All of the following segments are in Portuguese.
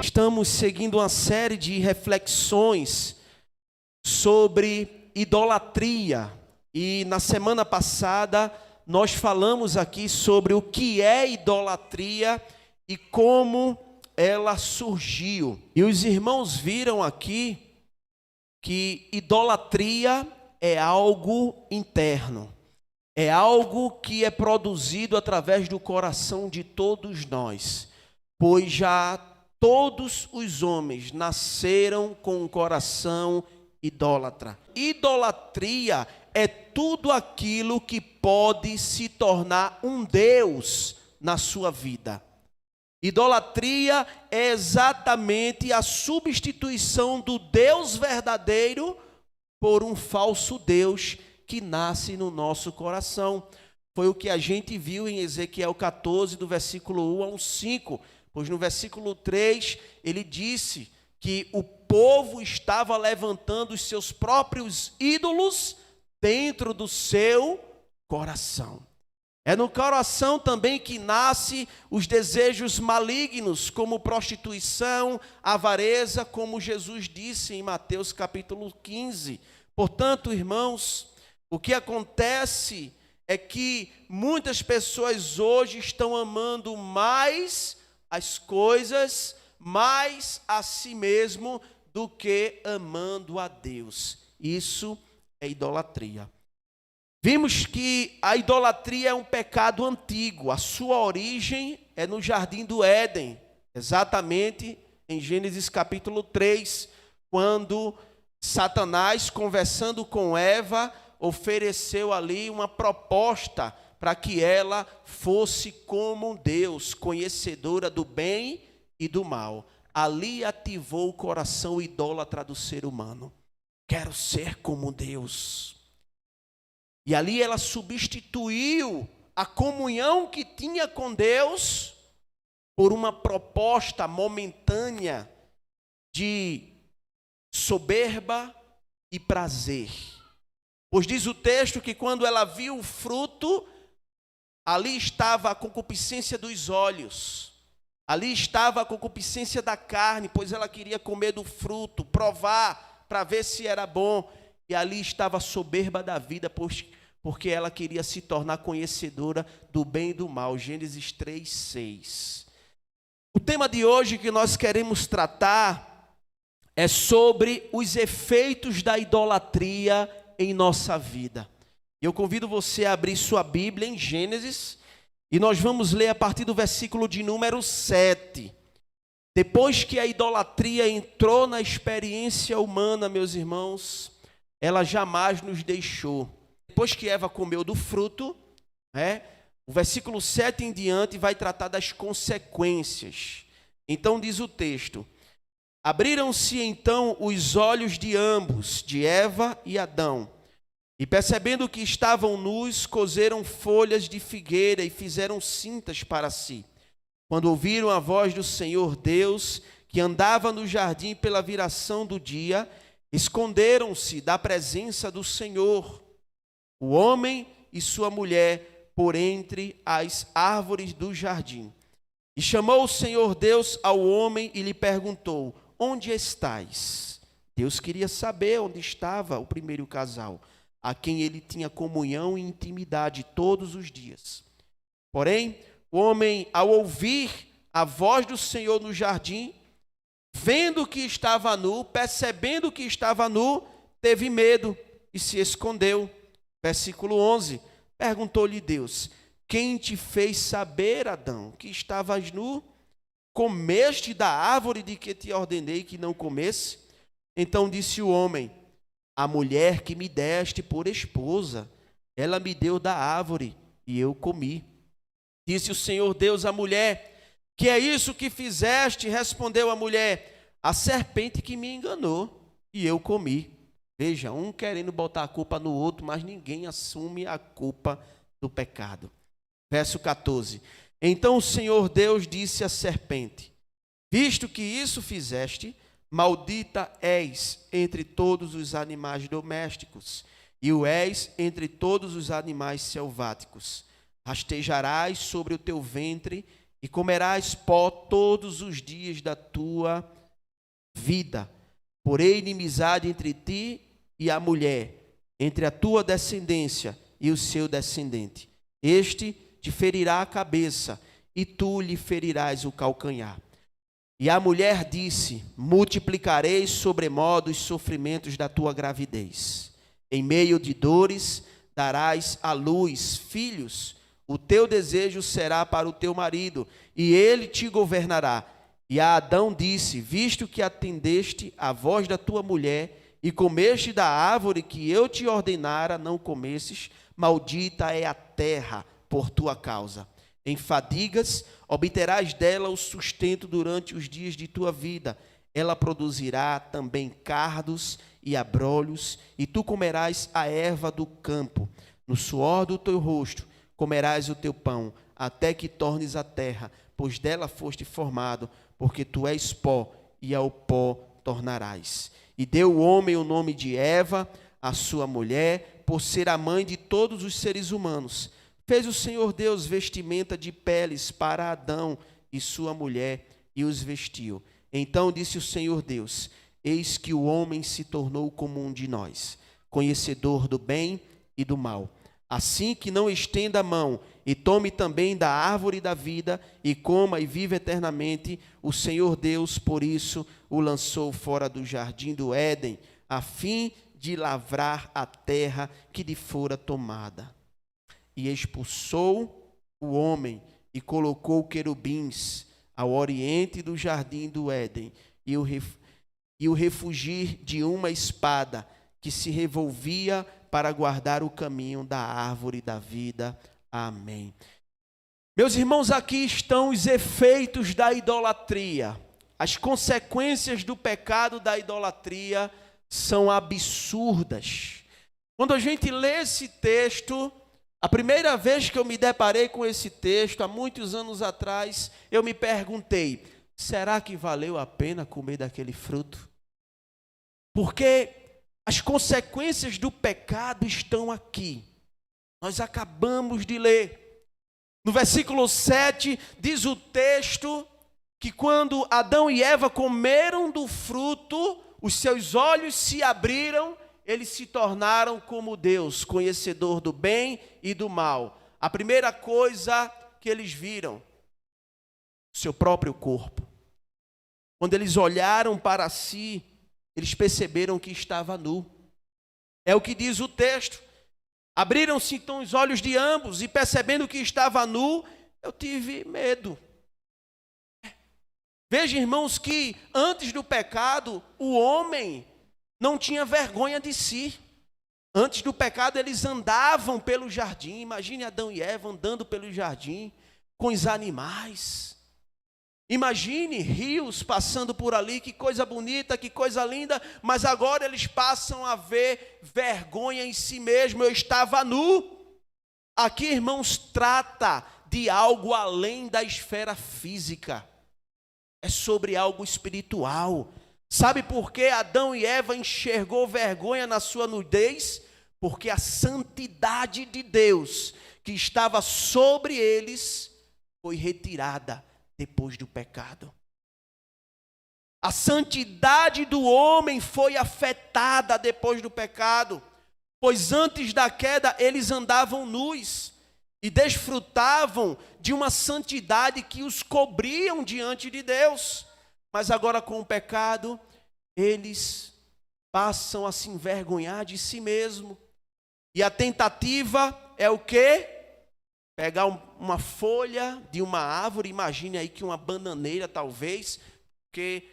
Estamos seguindo uma série de reflexões sobre idolatria. E na semana passada nós falamos aqui sobre o que é idolatria e como ela surgiu. E os irmãos viram aqui que idolatria é algo interno. É algo que é produzido através do coração de todos nós. Pois já todos os homens nasceram com um coração idólatra. Idolatria é tudo aquilo que pode se tornar um Deus na sua vida. Idolatria é exatamente a substituição do Deus verdadeiro por um falso Deus que nasce no nosso coração. Foi o que a gente viu em Ezequiel 14, do versículo 1 ao 5. Pois no versículo 3, ele disse que o povo estava levantando os seus próprios ídolos dentro do seu coração. É no coração também que nascem os desejos malignos, como prostituição, avareza, como Jesus disse em Mateus capítulo 15. Portanto, irmãos, o que acontece é que muitas pessoas hoje estão amando mais as coisas, mais a si mesmo do que amando a Deus. Isso é idolatria. Vimos que a idolatria é um pecado antigo. A sua origem é no Jardim do Éden, exatamente em Gênesis capítulo 3, quando Satanás, conversando com Eva, ofereceu ali uma proposta para que ela fosse como Deus, conhecedora do bem e do mal. Ali ativou o coração idólatra do ser humano. Quero ser como Deus. E ali ela substituiu a comunhão que tinha com Deus por uma proposta momentânea de soberba e prazer. Pois diz o texto que quando ela viu o fruto, ali estava a concupiscência dos olhos, ali estava a concupiscência da carne, pois ela queria comer do fruto, provar para ver se era bom, e ali estava a soberba da vida, porque ela queria se tornar conhecedora do bem e do mal. Gênesis 3:6. O tema de hoje que nós queremos tratar é sobre os efeitos da idolatria em nossa vida. Eu convido você a abrir sua Bíblia em Gênesis, e nós vamos ler a partir do versículo de número 7. Depois que a idolatria entrou na experiência humana, meus irmãos, ela jamais nos deixou. Depois que Eva comeu do fruto, o versículo 7 em diante vai tratar das consequências. Então diz o texto: abriram-se então os olhos de ambos, de Eva e Adão, e percebendo que estavam nus, coseram folhas de figueira e fizeram cintas para si. Quando ouviram a voz do Senhor Deus, que andava no jardim pela viração do dia, esconderam-se da presença do Senhor, o homem e sua mulher, por entre as árvores do jardim. E chamou o Senhor Deus ao homem e lhe perguntou: onde estás? Deus queria saber onde estava o primeiro casal, a quem ele tinha comunhão e intimidade todos os dias. Porém, o homem, ao ouvir a voz do Senhor no jardim, vendo que estava nu, percebendo que estava nu, teve medo e se escondeu. Versículo 11, perguntou-lhe Deus: quem te fez saber, Adão, que estavas nu? Comeste da árvore de que te ordenei que não comesse? Então disse o homem: a mulher que me deste por esposa, ela me deu da árvore e eu comi. Disse o Senhor Deus à mulher: que é isso que fizeste? Respondeu a mulher: a serpente que me enganou e eu comi. Veja, um querendo botar a culpa no outro, mas ninguém assume a culpa do pecado. Verso 14. Então o Senhor Deus disse à serpente: visto que isso fizeste, maldita és entre todos os animais domésticos, e o és entre todos os animais selváticos. Rastejarás sobre o teu ventre e comerás pó todos os dias da tua vida. Porém, inimizade entre ti e a mulher, entre a tua descendência e o seu descendente. Este te ferirá a cabeça, e tu lhe ferirás o calcanhar. E a mulher disse: multiplicarei sobremodo os sofrimentos da tua gravidez. Em meio de dores darás à luz filhos. O teu desejo será para o teu marido, e ele te governará. E a Adão disse: visto que atendeste à voz da tua mulher, e comeste da árvore que eu te ordenara não comesses, maldita é a terra por tua causa. Em fadigas obterás dela o sustento durante os dias de tua vida. Ela produzirá também cardos e abrolhos, e tu comerás a erva do campo. No suor do teu rosto comerás o teu pão, até que tornes a terra, pois dela foste formado, porque tu és pó, e ao pó tornarás. E deu o homem o nome de Eva, a sua mulher, por ser a mãe de todos os seres humanos. Fez o Senhor Deus vestimenta de peles para Adão e sua mulher, e os vestiu. Então disse o Senhor Deus: eis que o homem se tornou como um de nós, conhecedor do bem e do mal. Assim que não estenda a mão e tome também da árvore da vida e coma e viva eternamente, o Senhor Deus, por isso, o lançou fora do jardim do Éden, a fim de lavrar a terra que lhe fora tomada. E expulsou o homem e colocou querubins ao oriente do jardim do Éden, e o refugir de uma espada que se revolvia para guardar o caminho da árvore da vida. Amém. Meus irmãos, aqui estão os efeitos da idolatria. As consequências do pecado da idolatria são absurdas. Quando a gente lê esse texto, a primeira vez que eu me deparei com esse texto, há muitos anos atrás, eu me perguntei: será que valeu a pena comer daquele fruto? Porque as consequências do pecado estão aqui. Nós acabamos de ler. No versículo 7, diz o texto que quando Adão e Eva comeram do fruto, os seus olhos se abriram, eles se tornaram como Deus, conhecedor do bem e do mal. A primeira coisa que eles viram, o seu próprio corpo. Quando eles olharam para si, eles perceberam que estava nu. É o que diz o texto. Abriram-se então os olhos de ambos e percebendo que estava nu, eu tive medo. Veja, irmãos, que antes do pecado, o homem não tinha vergonha de si. Antes do pecado, eles andavam pelo jardim. Imagine Adão e Eva andando pelo jardim com os animais. Imagine rios passando por ali, que coisa bonita, que coisa linda, mas agora eles passam a ver vergonha em si mesmo. Eu estava nu. Aqui, irmãos, trata de algo além da esfera física. É sobre algo espiritual. Sabe por que Adão e Eva enxergou vergonha na sua nudez? Porque a santidade de Deus que estava sobre eles foi retirada depois do pecado. A santidade do homem foi afetada depois do pecado, pois antes da queda eles andavam nus e desfrutavam de uma santidade que os cobriam diante de Deus. Mas agora com o pecado, eles passam a se envergonhar de si mesmo. E a tentativa é o quê? Pegar uma folha de uma árvore, imagine aí que uma bananeira talvez, porque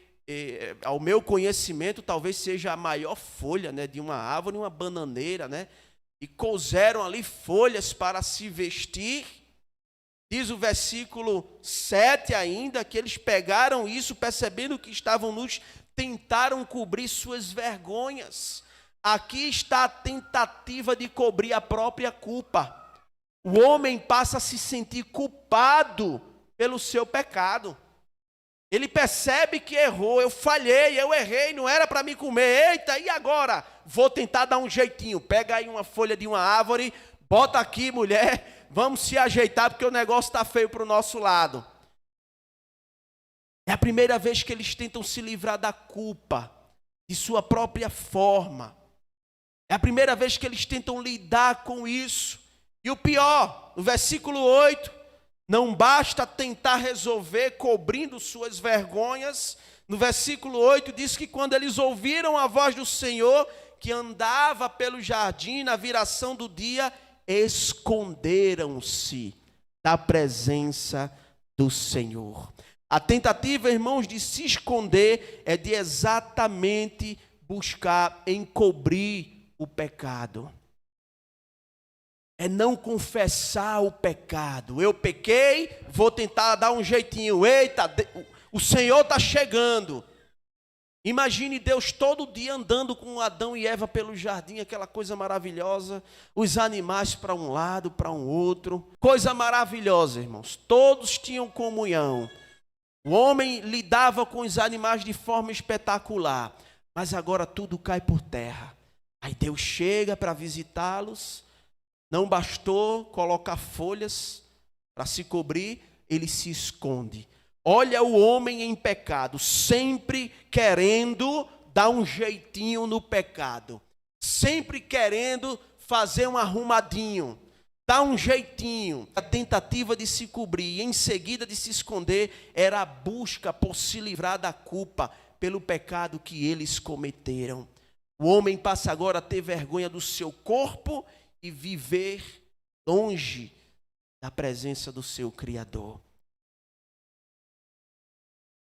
ao meu conhecimento talvez seja a maior folha, né, de uma árvore, uma bananeira, né? E coseram ali folhas para se vestir. Diz o versículo 7 ainda, que eles pegaram isso, percebendo que estavam nus, tentaram cobrir suas vergonhas. Aqui está a tentativa de cobrir a própria culpa. O homem passa a se sentir culpado pelo seu pecado. Ele percebe que errou, eu falhei, eu errei, não era para me comer. Eita, e agora? Vou tentar dar um jeitinho. Pega aí uma folha de uma árvore, bota aqui, mulher, vamos se ajeitar porque o negócio está feio para o nosso lado. É a primeira vez que eles tentam se livrar da culpa, de sua própria forma. É a primeira vez que eles tentam lidar com isso. E o pior, no versículo 8, não basta tentar resolver cobrindo suas vergonhas. No versículo 8 diz que quando eles ouviram a voz do Senhor, que andava pelo jardim na viração do dia, esconderam-se da presença do Senhor. A tentativa, irmãos, de se esconder é de exatamente buscar encobrir o pecado. É não confessar o pecado. Eu pequei, vou tentar dar um jeitinho. Eita, o Senhor está chegando. Imagine Deus todo dia andando com Adão e Eva pelo jardim, aquela coisa maravilhosa. Os animais para um lado, para um outro. Coisa maravilhosa, irmãos. Todos tinham comunhão. O homem lidava com os animais de forma espetacular. Mas agora tudo cai por terra. Aí Deus chega para visitá-los. Não bastou colocar folhas para se cobrir, ele se esconde. Olha o homem em pecado, sempre querendo dar um jeitinho no pecado. Sempre querendo fazer um arrumadinho, dar um jeitinho. A tentativa de se cobrir e em seguida de se esconder era a busca por se livrar da culpa pelo pecado que eles cometeram. O homem passa agora a ter vergonha do seu corpo e viver longe da presença do seu Criador.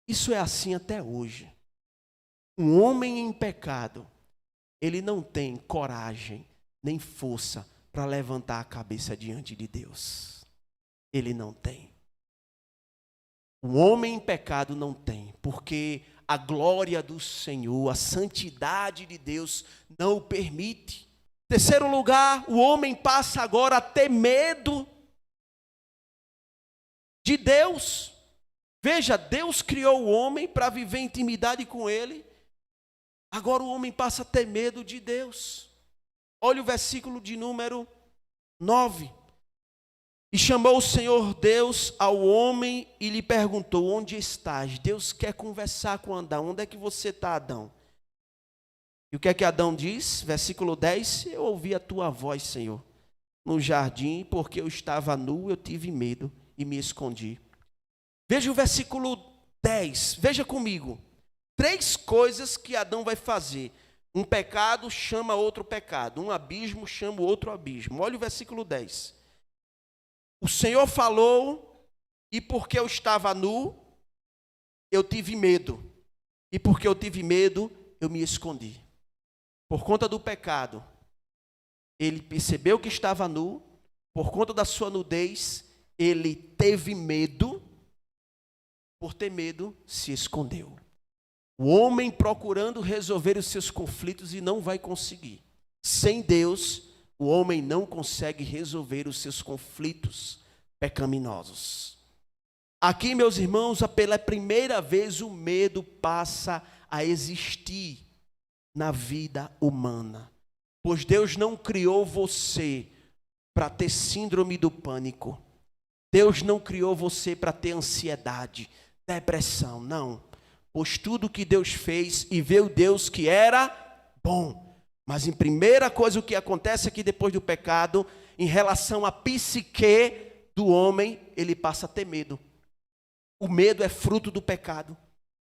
Isso é assim até hoje. Um homem em pecado, ele não tem coragem nem força para levantar a cabeça diante de Deus. Ele não tem. Um homem em pecado não tem, porque a glória do Senhor, a santidade de Deus não o permite. Terceiro lugar, o homem passa agora a ter medo de Deus. Veja, Deus criou o homem para viver em intimidade com ele. Agora o homem passa a ter medo de Deus. Olha o versículo de número 9. E chamou o Senhor Deus ao homem e lhe perguntou: onde estás? Deus quer conversar com Adão. Onde é que você está, Adão? E o que é que Adão diz? Versículo 10, eu ouvi a tua voz, Senhor, no jardim, porque eu estava nu, eu tive medo e me escondi. Veja o versículo 10, veja comigo. 3 coisas que Adão vai fazer. Um pecado chama outro pecado, um abismo chama outro abismo. Olha o versículo 10. O Senhor falou, e porque eu estava nu, eu tive medo. E porque eu tive medo, eu me escondi. Por conta do pecado, ele percebeu que estava nu, por conta da sua nudez, ele teve medo, por ter medo, se escondeu. O homem procurando resolver os seus conflitos e não vai conseguir. Sem Deus, o homem não consegue resolver os seus conflitos pecaminosos. Aqui, meus irmãos, pela primeira vez o medo passa a existir na vida humana, pois Deus não criou você para ter síndrome do pânico. Deus não criou você para ter ansiedade, depressão, não. Pois tudo que Deus fez e viu Deus que era bom. Mas em primeira coisa o que acontece é que depois do pecado, em relação à psique do homem, ele passa a ter medo. O medo é fruto do pecado.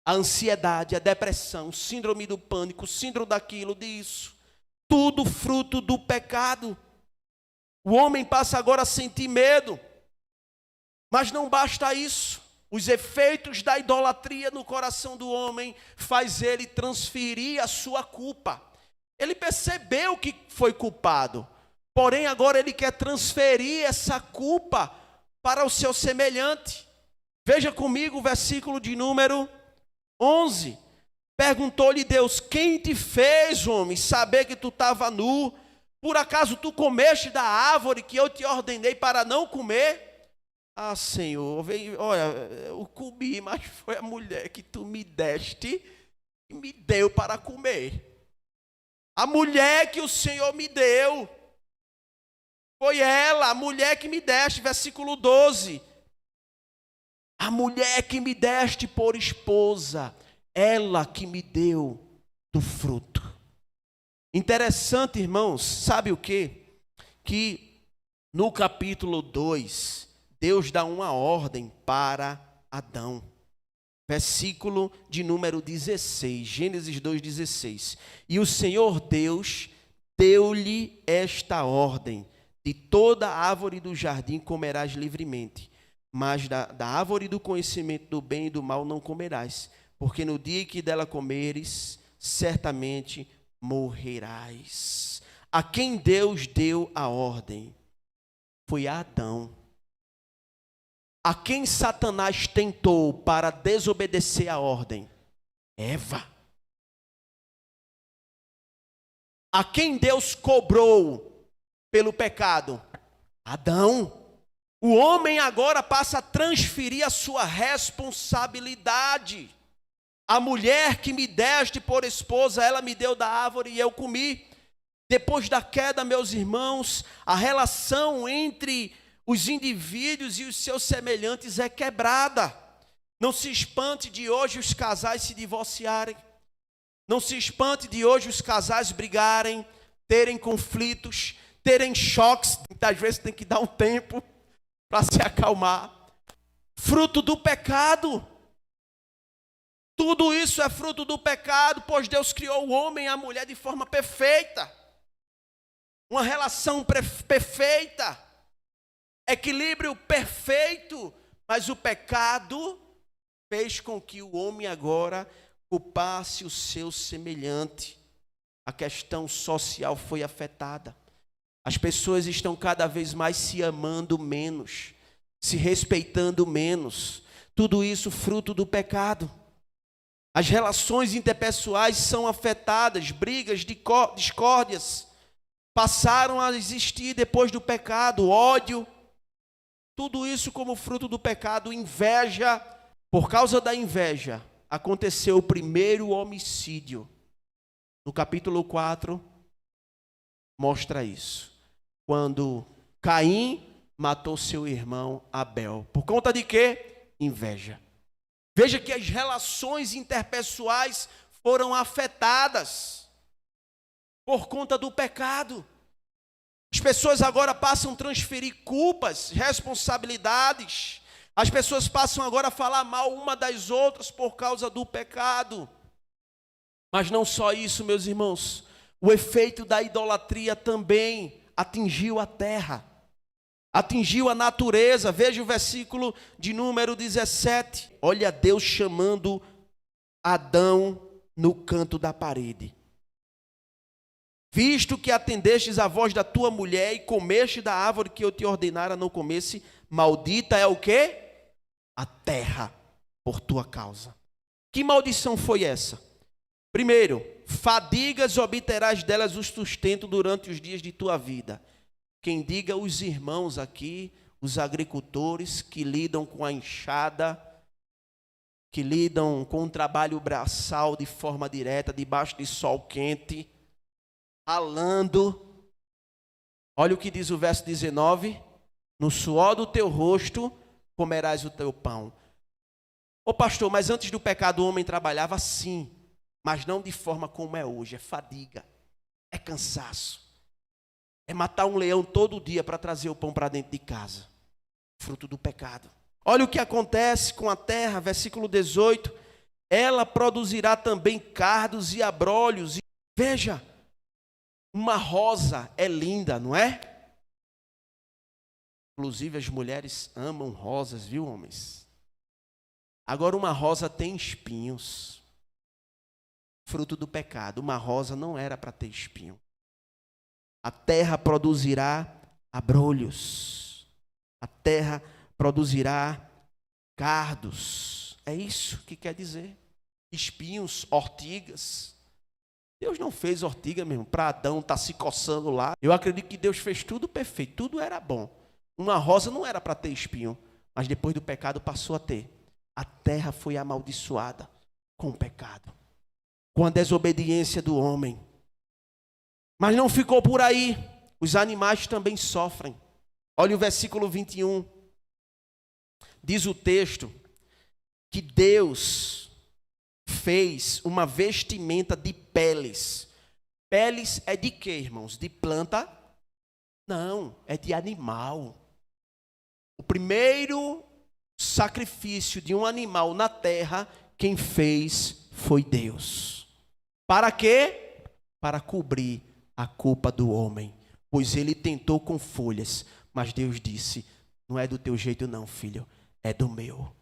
A ansiedade, a depressão, síndrome do pânico, síndrome daquilo, disso. Tudo fruto do pecado. O homem passa agora a sentir medo. Mas não basta isso. Os efeitos da idolatria no coração do homem faz ele transferir a sua culpa. Ele percebeu que foi culpado. Porém, agora ele quer transferir essa culpa para o seu semelhante. Veja comigo o versículo de número 11, perguntou-lhe Deus: quem te fez, homem, saber que tu estava nu? Por acaso tu comeste da árvore que eu te ordenei para não comer? Ah, Senhor, olha, eu comi, mas foi a mulher que tu me deste e me deu para comer. A mulher que o Senhor me deu, foi ela, a mulher que me deste, versículo 12. A mulher que me deste por esposa, ela que me deu do fruto. Interessante, irmãos, sabe o quê? Que no capítulo 2, Deus dá uma ordem para Adão. Versículo de número 16, Gênesis 2,16. E o Senhor Deus deu-lhe esta ordem: de toda árvore do jardim comerás livremente, mas da árvore do conhecimento do bem e do mal não comerás, porque no dia que dela comeres, certamente morrerás. A quem Deus deu a ordem? Foi a Adão. A quem Satanás tentou para desobedecer a ordem? Eva. A quem Deus cobrou pelo pecado? Adão. O homem agora passa a transferir a sua responsabilidade. A mulher que me deste por esposa, ela me deu da árvore e eu comi. Depois da queda, meus irmãos, a relação entre os indivíduos e os seus semelhantes é quebrada. Não se espante de hoje os casais se divorciarem. Não se espante de hoje os casais brigarem, terem conflitos, terem choques. Muitas vezes tem que dar um tempo para se acalmar. Fruto do pecado. Tudo isso é fruto do pecado, pois Deus criou o homem e a mulher de forma perfeita. Uma relação perfeita. Equilíbrio perfeito, mas o pecado fez com que o homem agora culpasse o seu semelhante. A questão social foi afetada. As pessoas estão cada vez mais se amando menos, se respeitando menos. Tudo isso fruto do pecado. As relações interpessoais são afetadas, brigas, discórdias passaram a existir depois do pecado, ódio. Tudo isso como fruto do pecado, inveja. Por causa da inveja, aconteceu o primeiro homicídio. No capítulo 4, mostra isso. Quando Caim matou seu irmão Abel. Por conta de quê? Inveja. Veja que as relações interpessoais foram afetadas por conta do pecado. As pessoas agora passam a transferir culpas, responsabilidades. As pessoas passam agora a falar mal uma das outras por causa do pecado. Mas não só isso, meus irmãos. O efeito da idolatria também atingiu a terra. Atingiu a natureza. Veja o versículo de número 17. Olha Deus chamando Adão no canto da parede. Visto que atendestes a voz da tua mulher e comeste da árvore que eu te ordenara não comesse, maldita é o quê? A terra por tua causa. Que maldição foi essa? Primeiro, fadigas obterás delas o sustento durante os dias de tua vida. Quem diga os irmãos aqui, os agricultores que lidam com a enxada, que lidam com o trabalho braçal de forma direta, debaixo de sol quente, ralando. Olha o que diz o verso 19: no suor do teu rosto comerás o teu pão. Ô pastor, mas antes do pecado o homem trabalhava sim, mas não de forma como é hoje. É fadiga, é cansaço, é matar um leão todo dia para trazer o pão para dentro de casa. Fruto do pecado. Olha o que acontece com a terra, versículo 18. Ela produzirá também cardos e abrolhos. Veja, uma rosa é linda, não é? Inclusive as mulheres amam rosas, viu, homens? Agora uma rosa tem espinhos. Fruto do pecado. Uma rosa não era para ter espinho. A terra produzirá abrolhos. A terra produzirá cardos. É isso que quer dizer. Espinhos, ortigas. Deus não fez ortiga mesmo para Adão estar se coçando lá. Eu acredito que Deus fez tudo perfeito, tudo era bom. Uma rosa não era para ter espinho. mas depois do pecado passou a ter. A terra foi amaldiçoada com o pecado, com a desobediência do homem. Mas não ficou por aí. Os animais também sofrem. Olha o versículo 21. Diz o texto que Deus fez uma vestimenta de peles. Peles é de quê, irmãos? De planta? Não, é de animal. O primeiro sacrifício de um animal na terra, quem fez foi Deus. Para quê? Para cobrir a culpa do homem. Pois ele tentou com folhas, mas Deus disse: não é do teu jeito não, filho, é do meu.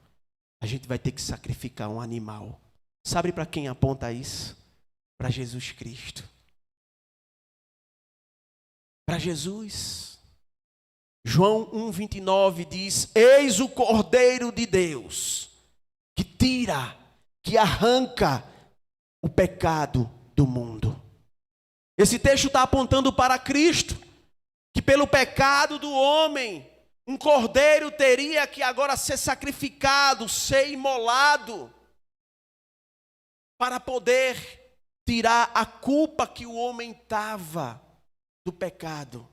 A gente vai ter que sacrificar um animal. Sabe para quem aponta isso? Para Jesus Cristo. Para Jesus. João 1,29 diz: eis o Cordeiro de Deus, que tira, que arranca o pecado do mundo. Esse texto está apontando para Cristo, que pelo pecado do homem, um cordeiro teria que agora ser sacrificado, ser imolado, para poder tirar a culpa que o homem estava do pecado.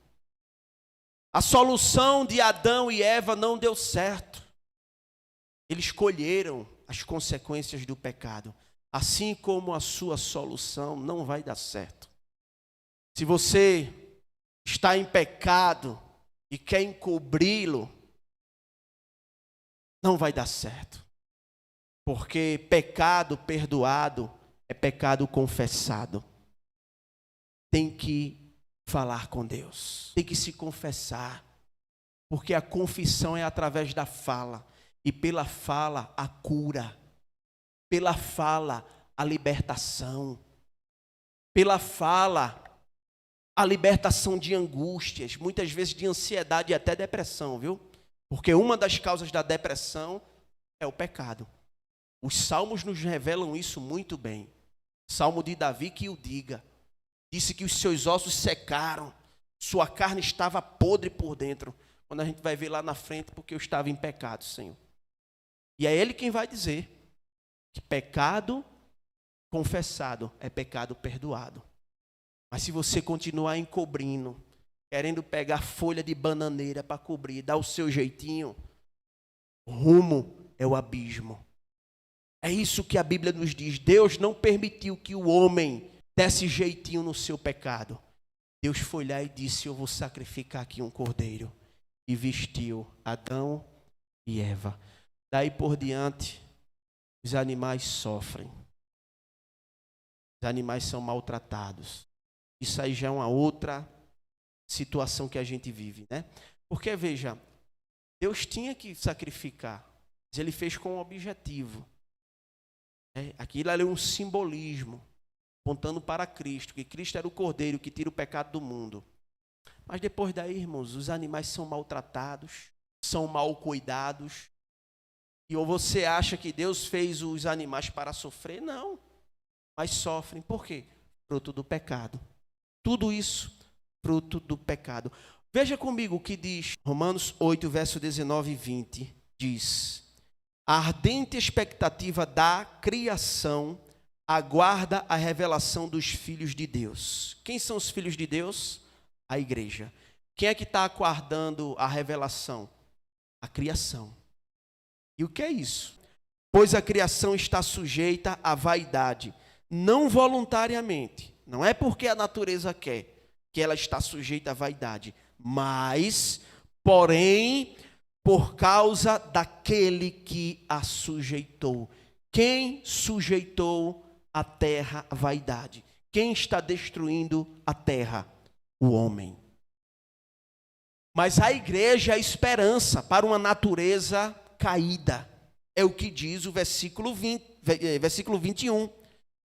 A solução de Adão e Eva não deu certo. Eles escolheram as consequências do pecado. Assim como a sua solução não vai dar certo. Se você está em pecado e quer encobri-lo, não vai dar certo. Porque pecado perdoado é pecado confessado. Tem que falar com Deus. Tem que se confessar. Porque a confissão é através da fala. E pela fala, a cura. Pela fala, a libertação. Pela fala, a libertação de angústias. Muitas vezes de ansiedade e até depressão, viu? Porque uma das causas da depressão é o pecado. Os salmos nos revelam isso muito bem. Salmo de Davi que o diga. Disse que os seus ossos secaram, sua carne estava podre por dentro. Quando a gente vai ver lá na frente, porque eu estava em pecado, Senhor. E é Ele quem vai dizer que pecado confessado é pecado perdoado. Mas se você continuar encobrindo, querendo pegar folha de bananeira para cobrir, dar o seu jeitinho, o rumo é o abismo. É isso que a Bíblia nos diz. Deus não permitiu que o homem desse jeitinho no seu pecado. Deus foi lá e disse: eu vou sacrificar aqui um cordeiro. E vestiu Adão e Eva. Daí por diante, os animais sofrem. Os animais são maltratados. Isso aí já é uma outra situação que a gente vive, né? Porque, veja, Deus tinha que sacrificar, mas Ele fez com um objetivo. Aquilo ali é um simbolismo, apontando para Cristo, que Cristo era o cordeiro que tira o pecado do mundo. Mas depois daí, irmãos, os animais são maltratados, são mal cuidados. E ou você acha que Deus fez os animais para sofrer? Não, mas sofrem. Por quê? Fruto do pecado. Tudo isso, fruto do pecado. Veja comigo o que diz Romanos 8, verso 19 e 20. Diz: a ardente expectativa da criação aguarda a revelação dos filhos de Deus. Quem são os filhos de Deus? A igreja. Quem é que está aguardando a revelação? A criação. E o que é isso? Pois a criação está sujeita à vaidade, não voluntariamente. Não é porque a natureza quer que ela está sujeita à vaidade, mas, porém, por causa daquele que a sujeitou. Quem sujeitou a terra à vaidade? Quem está destruindo a terra? O homem. Mas a igreja é a esperança para uma natureza caída. É o que diz o versículo 21.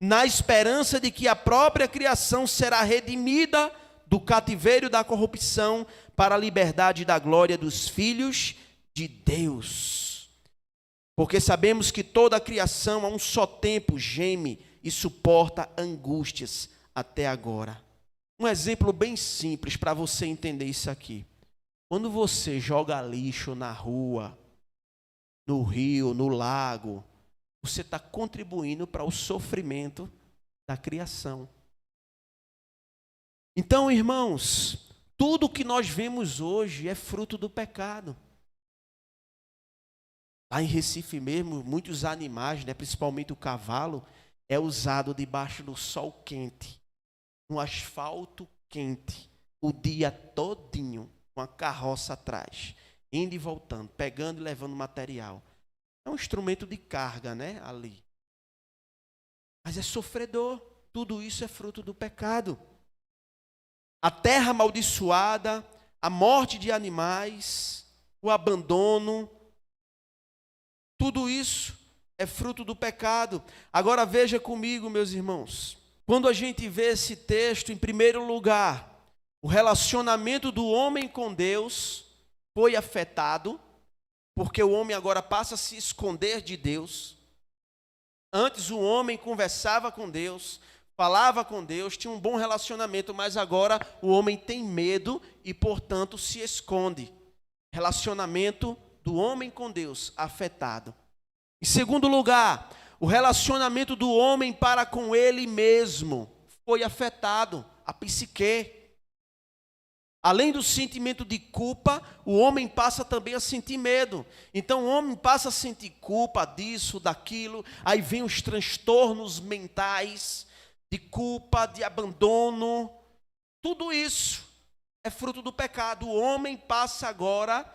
Na esperança de que a própria criação será redimida do cativeiro da corrupção para a liberdade da glória dos filhos de Deus. Porque sabemos que toda a criação a um só tempo geme e suporta angústias até agora. Um exemplo bem simples para você entender isso aqui. Quando você joga lixo na rua, no rio, no lago, você está contribuindo para o sofrimento da criação. Então, irmãos, tudo que nós vemos hoje é fruto do pecado. Lá em Recife mesmo, muitos animais, principalmente o cavalo, é usado debaixo do sol quente, no asfalto quente, o dia todinho, com a carroça atrás, indo e voltando, pegando e levando material. É um instrumento de carga, ali. Mas é sofredor. Tudo isso é fruto do pecado. A terra amaldiçoada, a morte de animais, o abandono, tudo isso é fruto do pecado. Agora veja comigo, meus irmãos. Quando a gente vê esse texto, em primeiro lugar, o relacionamento do homem com Deus foi afetado, porque o homem agora passa a se esconder de Deus. Antes o homem conversava com Deus, falava com Deus, tinha um bom relacionamento, mas agora o homem tem medo e, portanto, se esconde. Relacionamento do homem com Deus afetado. Em segundo lugar, o relacionamento do homem para com ele mesmo foi afetado, a psique. Além do sentimento de culpa, o homem passa também a sentir medo. Então o homem passa a sentir culpa disso, daquilo, aí vem os transtornos mentais, de culpa, de abandono. Tudo isso é fruto do pecado. O homem passa agora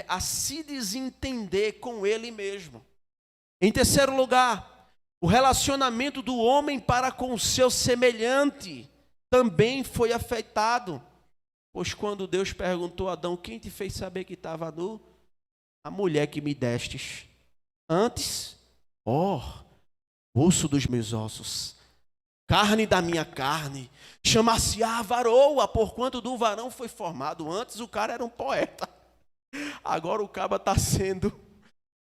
a se desentender com ele mesmo. Em terceiro lugar, o relacionamento do homem para com o seu semelhante também foi afetado. Pois quando Deus perguntou a Adão, quem te fez saber que estava nu? A mulher que me destes. Antes, osso dos meus ossos, carne da minha carne, chamar-se-á varoa, porquanto do varão foi formado. Antes o cara era um poeta. Agora o caba está sendo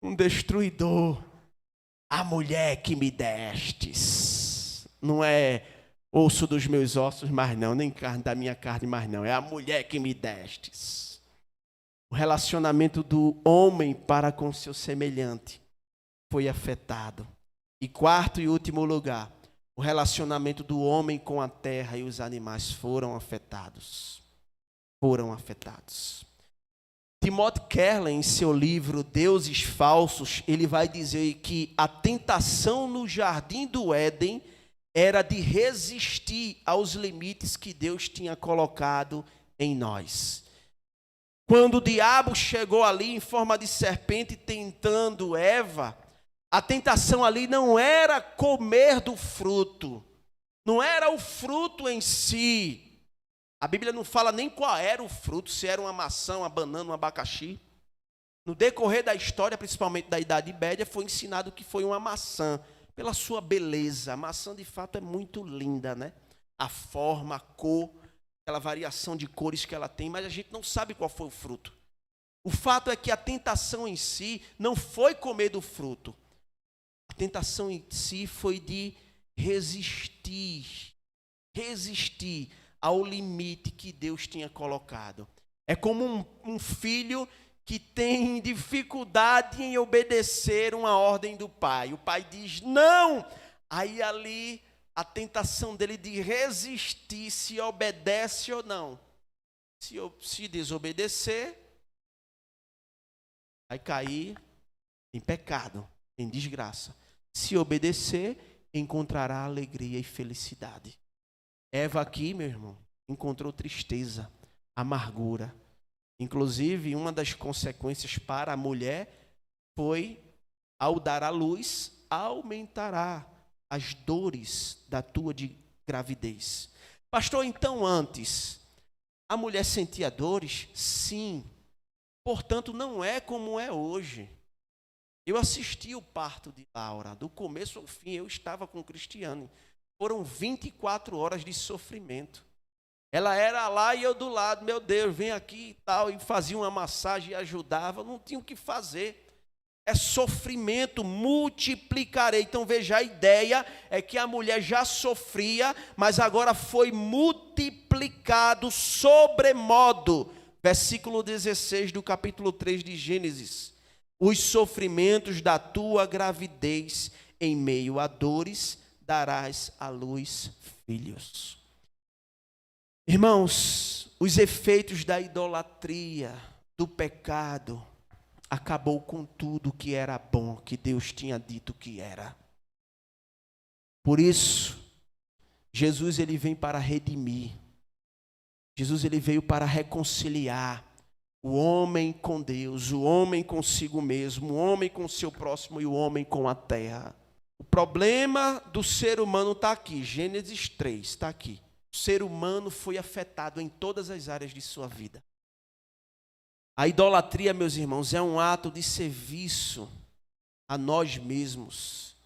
um destruidor. A mulher que me destes. Não é osso dos meus ossos, mas não, nem carne da minha carne, mas não. É a mulher que me destes. O relacionamento do homem para com seu semelhante foi afetado. E quarto e último lugar, o relacionamento do homem com a terra e os animais foram afetados. Foram afetados. Timothy Keller, em seu livro Deuses Falsos, ele vai dizer que a tentação no jardim do Éden era de resistir aos limites que Deus tinha colocado em nós. Quando o diabo chegou ali em forma de serpente tentando Eva, a tentação ali não era comer do fruto, não era o fruto em si. A Bíblia não fala nem qual era o fruto, se era uma maçã, uma banana, um abacaxi. No decorrer da história, principalmente da Idade Média, foi ensinado que foi uma maçã, pela sua beleza. A maçã, de fato, é muito linda, A forma, a cor, aquela variação de cores que ela tem, mas a gente não sabe qual foi o fruto. O fato é que a tentação em si não foi comer do fruto. A tentação em si foi de resistir ao limite que Deus tinha colocado. É como um filho que tem dificuldade em obedecer uma ordem do pai. O pai diz não, aí ali a tentação dele de resistir se obedece ou não. Se desobedecer, vai cair em pecado, em desgraça. Se obedecer, encontrará alegria e felicidade. Eva aqui, meu irmão, encontrou tristeza, amargura. Inclusive, uma das consequências para a mulher foi, ao dar à luz, aumentará as dores da tua de gravidez. Pastor, então antes, a mulher sentia dores? Sim. Portanto, não é como é hoje. Eu assisti o parto de Laura, do começo ao fim, eu estava com Cristiane. Foram 24 horas de sofrimento. Ela era lá e eu do lado, meu Deus, vem aqui e tal, e fazia uma massagem e ajudava, não tinha o que fazer. É sofrimento, multiplicarei. Então veja, a ideia é que a mulher já sofria, mas agora foi multiplicado sobremodo. Versículo 16 do capítulo 3 de Gênesis. os sofrimentos da tua gravidez, em meio a dores, darás à luz filhos. Irmãos, os efeitos da idolatria, do pecado, acabou com tudo que era bom, que Deus tinha dito que era. Por isso, Jesus ele vem para redimir. Jesus ele veio para reconciliar o homem com Deus, o homem consigo mesmo, o homem com seu próximo e o homem com a terra. O problema do ser humano está aqui, Gênesis 3, está aqui. O ser humano foi afetado em todas as áreas de sua vida. A idolatria, meus irmãos, é um ato de serviço a nós mesmos,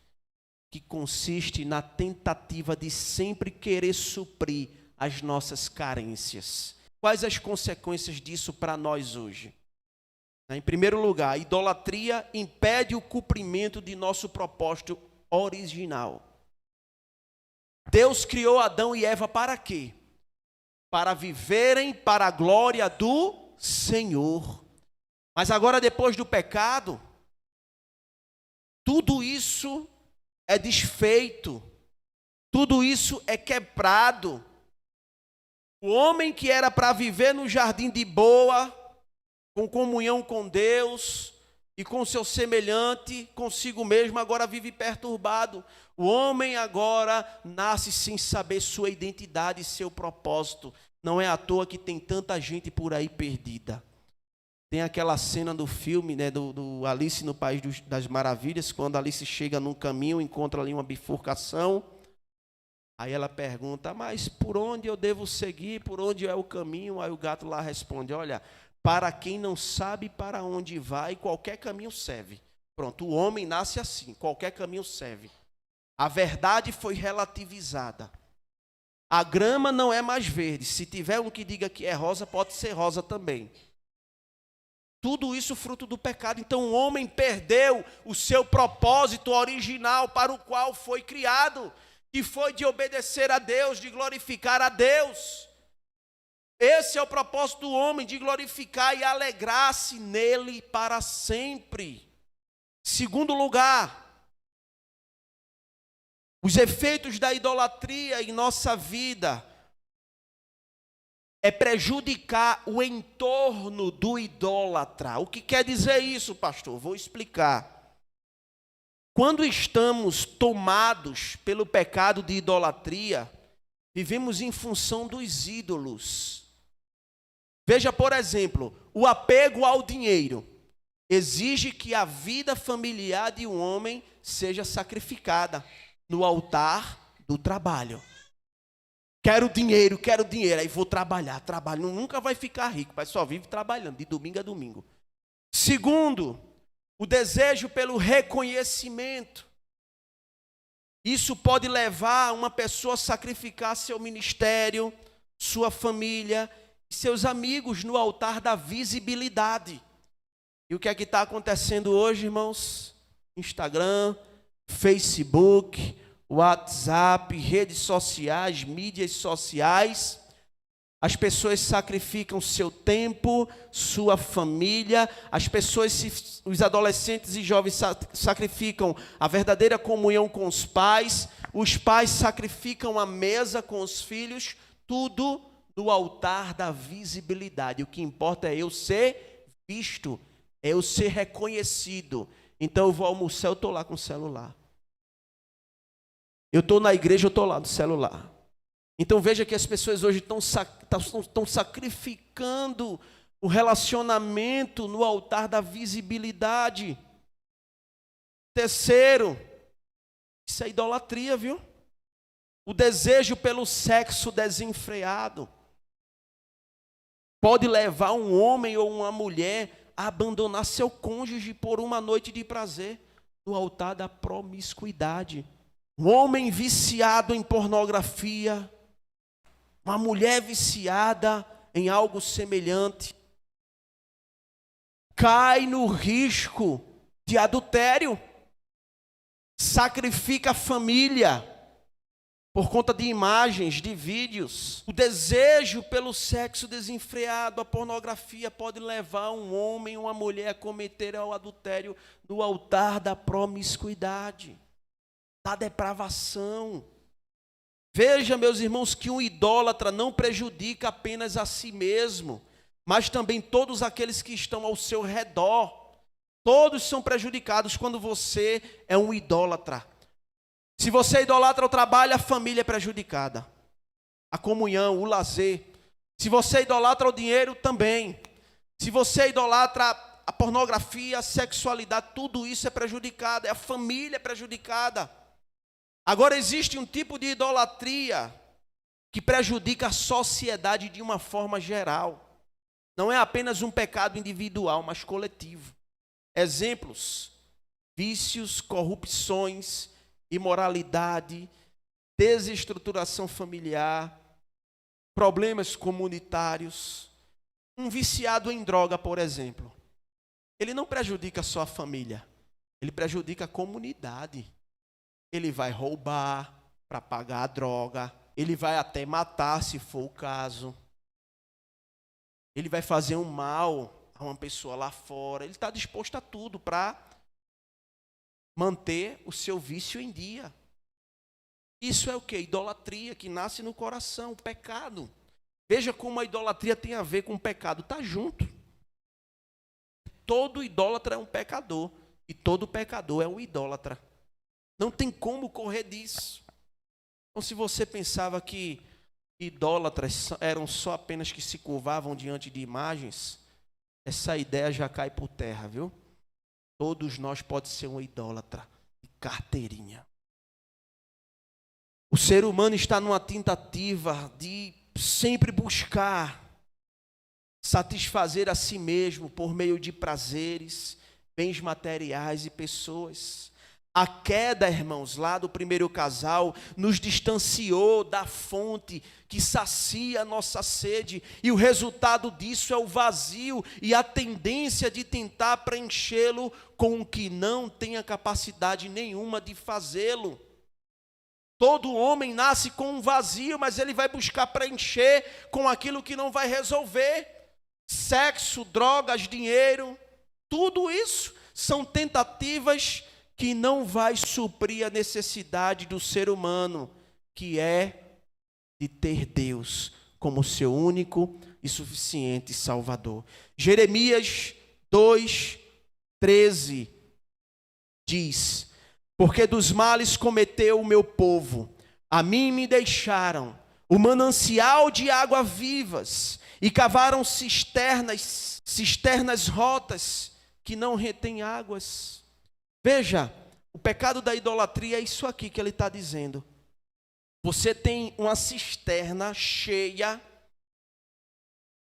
que consiste na tentativa de sempre querer suprir as nossas carências. Quais as consequências disso para nós hoje? Em primeiro lugar, a idolatria impede o cumprimento de nosso propósito original. Deus criou Adão e Eva para quê? Para viverem para a glória do Senhor. Mas agora, depois do pecado, tudo isso é desfeito, tudo isso é quebrado. O homem que era para viver no jardim de boa, com comunhão com Deus e com seu semelhante, consigo mesmo, agora vive perturbado. O homem agora nasce sem saber sua identidade e seu propósito. Não é à toa que tem tanta gente por aí perdida. Tem aquela cena do filme, né, do Alice no País das Maravilhas, quando Alice chega num caminho, encontra ali uma bifurcação. Aí ela pergunta, mas por onde eu devo seguir? Por onde é o caminho? Aí o gato lá responde, olha, para quem não sabe para onde vai, qualquer caminho serve. Pronto, o homem nasce assim, qualquer caminho serve. A verdade foi relativizada. A grama não é mais verde. Se tiver um que diga que é rosa, pode ser rosa também. Tudo isso fruto do pecado. Então o homem perdeu o seu propósito original para o qual foi criado, que foi de obedecer a Deus, de glorificar a Deus. Esse é o propósito do homem, de glorificar e alegrar-se nele para sempre. Segundo lugar, os efeitos da idolatria em nossa vida é prejudicar o entorno do idólatra. O que quer dizer isso, pastor? Vou explicar. Quando estamos tomados pelo pecado de idolatria, vivemos em função dos ídolos. Veja, por exemplo, o apego ao dinheiro exige que a vida familiar de um homem seja sacrificada no altar do trabalho. Quero dinheiro, aí vou trabalhar. Trabalho nunca vai ficar rico, mas só vive trabalhando, de domingo a domingo. Segundo, o desejo pelo reconhecimento. Isso pode levar uma pessoa a sacrificar seu ministério, sua família, seus amigos no altar da visibilidade. E o que é que está acontecendo hoje, irmãos? Instagram, Facebook, WhatsApp, redes sociais, mídias sociais. As pessoas sacrificam seu tempo, sua família. Os adolescentes e jovens sacrificam a verdadeira comunhão com os pais. Os pais sacrificam a mesa com os filhos. Tudo no altar da visibilidade. O que importa é eu ser visto, é eu ser reconhecido. Então eu vou almoçar, eu estou lá com o celular. Eu estou na igreja, eu estou lá no celular. Então veja que as pessoas hoje estão sacrificando o relacionamento no altar da visibilidade. Terceiro, isso é idolatria, viu? O desejo pelo sexo desenfreado pode levar um homem ou uma mulher a abandonar seu cônjuge por uma noite de prazer no altar da promiscuidade. Um homem viciado em pornografia, uma mulher viciada em algo semelhante, cai no risco de adultério, sacrifica a família, por conta de imagens, de vídeos. O desejo pelo sexo desenfreado, a pornografia pode levar um homem, uma mulher a cometer o adultério no altar da promiscuidade, da depravação. Veja, meus irmãos, que um idólatra não prejudica apenas a si mesmo, mas também todos aqueles que estão ao seu redor. Todos são prejudicados quando você é um idólatra. Se você idolatra o trabalho, a família é prejudicada. A comunhão, o lazer. Se você idolatra o dinheiro, também. Se você idolatra a pornografia, a sexualidade, tudo isso é prejudicado. A família é prejudicada. Agora existe um tipo de idolatria que prejudica a sociedade de uma forma geral. Não é apenas um pecado individual, mas coletivo. Exemplos: vícios, corrupções, imoralidade, desestruturação familiar, problemas comunitários. Um viciado em droga, por exemplo, ele não prejudica só a família, ele prejudica a comunidade. Ele vai roubar para pagar a droga, ele vai até matar, se for o caso. Ele vai fazer um mal a uma pessoa lá fora. Ele está disposto a tudo para manter o seu vício em dia. Isso é o quê? Idolatria que nasce no coração, o pecado. Veja como a idolatria tem a ver com o pecado, está junto. Todo idólatra é um pecador e todo pecador é um idólatra. Não tem como correr disso. Então, se você pensava que idólatras eram só apenas que se curvavam diante de imagens, essa ideia já cai por terra, viu? Todos nós podemos ser um idólatra de carteirinha. O ser humano está numa tentativa de sempre buscar satisfazer a si mesmo por meio de prazeres, bens materiais e pessoas. A queda, irmãos, lá do primeiro casal, nos distanciou da fonte que sacia a nossa sede, e o resultado disso é o vazio e a tendência de tentar preenchê-lo com o que não tem a capacidade nenhuma de fazê-lo. Todo homem nasce com um vazio, mas ele vai buscar preencher com aquilo que não vai resolver. Sexo, drogas, dinheiro, tudo isso são tentativas que não vai suprir a necessidade do ser humano, que é de ter Deus como seu único e suficiente Salvador. Jeremias 2:13 diz: porque dos males cometeu o meu povo, a mim me deixaram o manancial de água vivas, e cavaram cisternas rotas, que não retêm águas. Veja, o pecado da idolatria é isso aqui que ele está dizendo. Você tem uma cisterna cheia,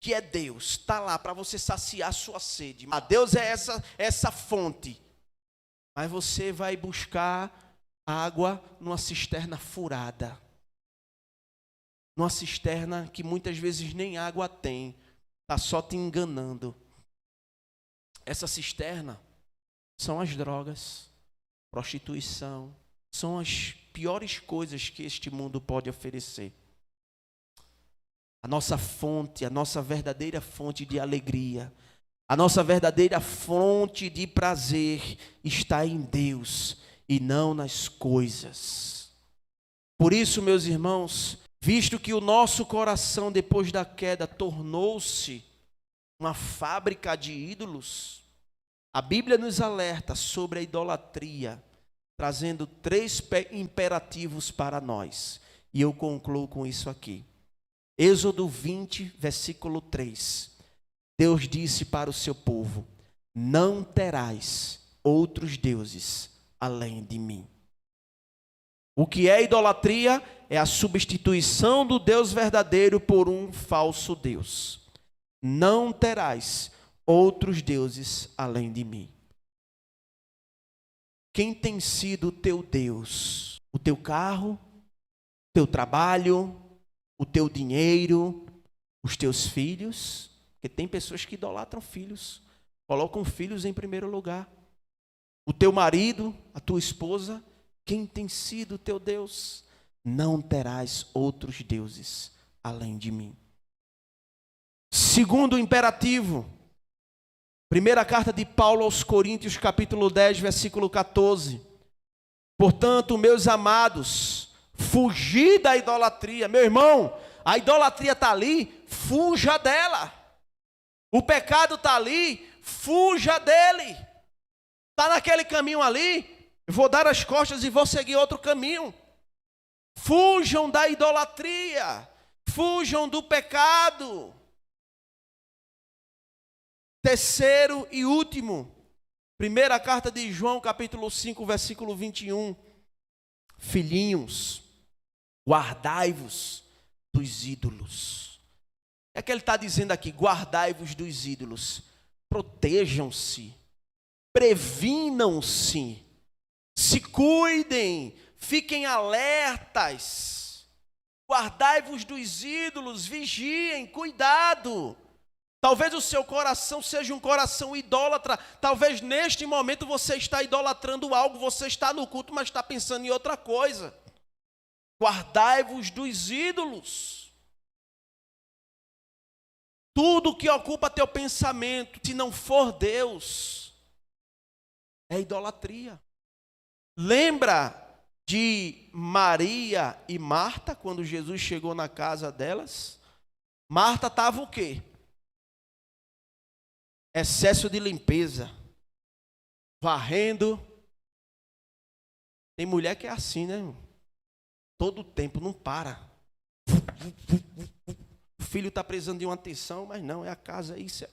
que é Deus, está lá para você saciar a sua sede. A Deus é essa fonte. Mas você vai buscar água numa cisterna furada. Numa cisterna que muitas vezes nem água tem. Está só te enganando. Essa cisterna são as drogas, prostituição, são as piores coisas que este mundo pode oferecer. A nossa fonte, a nossa verdadeira fonte de alegria, a nossa verdadeira fonte de prazer está em Deus e não nas coisas. Por isso, meus irmãos, visto que o nosso coração depois da queda tornou-se uma fábrica de ídolos, a Bíblia nos alerta sobre a idolatria, trazendo 3 imperativos para nós. E eu concluo com isso aqui. Êxodo 20, versículo 3. Deus disse para o seu povo: não terás outros deuses além de mim. O que é idolatria? É a substituição do Deus verdadeiro por um falso Deus. Não terás outros deuses além de mim. Quem tem sido o teu Deus? O teu carro? O teu trabalho? O teu dinheiro? Os teus filhos? Porque tem pessoas que idolatram filhos, colocam filhos em primeiro lugar. O teu marido, a tua esposa, quem tem sido o teu Deus? não terás outros deuses além de mim. Segundo imperativo, primeira carta de Paulo aos Coríntios, capítulo 10, versículo 14. Portanto, meus amados, fugi da idolatria. Meu irmão, a idolatria está ali, fuja dela. O pecado está ali, fuja dele. Está naquele caminho ali, eu vou dar as costas e vou seguir outro caminho. Fujam da idolatria, fujam do pecado. Terceiro e último, primeira carta de João, capítulo 5, versículo 21. Filhinhos, guardai-vos dos ídolos. É que ele está dizendo aqui, guardai-vos dos ídolos. Protejam-se, previnam-se, se cuidem, fiquem alertas. Guardai-vos dos ídolos, vigiem, cuidado. Talvez o seu coração seja um coração idólatra. Talvez neste momento você está idolatrando algo. Você está no culto, mas está pensando em outra coisa. Guardai-vos dos ídolos. Tudo que ocupa teu pensamento, se não for Deus, é idolatria. Lembra de Maria e Marta, quando Jesus chegou na casa delas? Marta estava o quê? Excesso de limpeza, varrendo. Tem mulher que é assim, né? Todo tempo, não para. O filho está precisando de uma atenção, mas não, é a casa, é isso.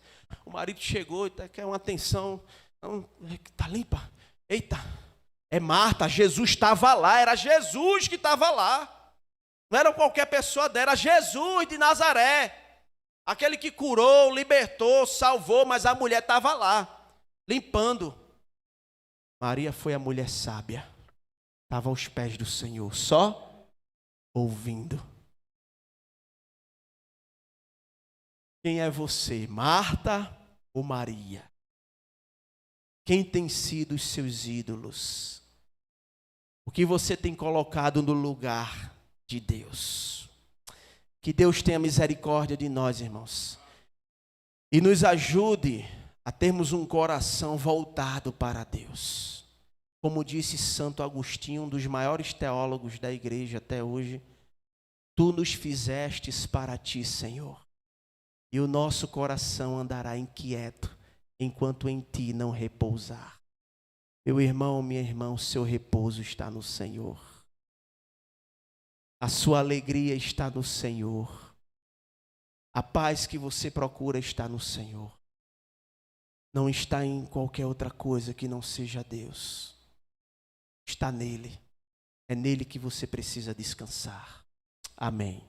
O marido chegou e quer uma atenção. Está limpa. Eita, é Marta, Jesus estava lá, era Jesus que estava lá. Não era qualquer pessoa dela, era Jesus de Nazaré. Aquele que curou, libertou, salvou, mas a mulher estava lá, limpando. Maria foi a mulher sábia. Estava aos pés do Senhor, só ouvindo. Quem é você, Marta ou Maria? Quem tem sido os seus ídolos? O que você tem colocado no lugar de Deus? Que Deus tenha misericórdia de nós, irmãos, e nos ajude a termos um coração voltado para Deus. Como disse Santo Agostinho, um dos maiores teólogos da igreja até hoje, tu nos fizestes para ti, Senhor, e o nosso coração andará inquieto, enquanto em ti não repousar. Meu irmão, minha irmã, o seu repouso está no Senhor. A sua alegria está no Senhor. A paz que você procura está no Senhor. Não está em qualquer outra coisa que não seja Deus. Está nele. É nele que você precisa descansar. Amém.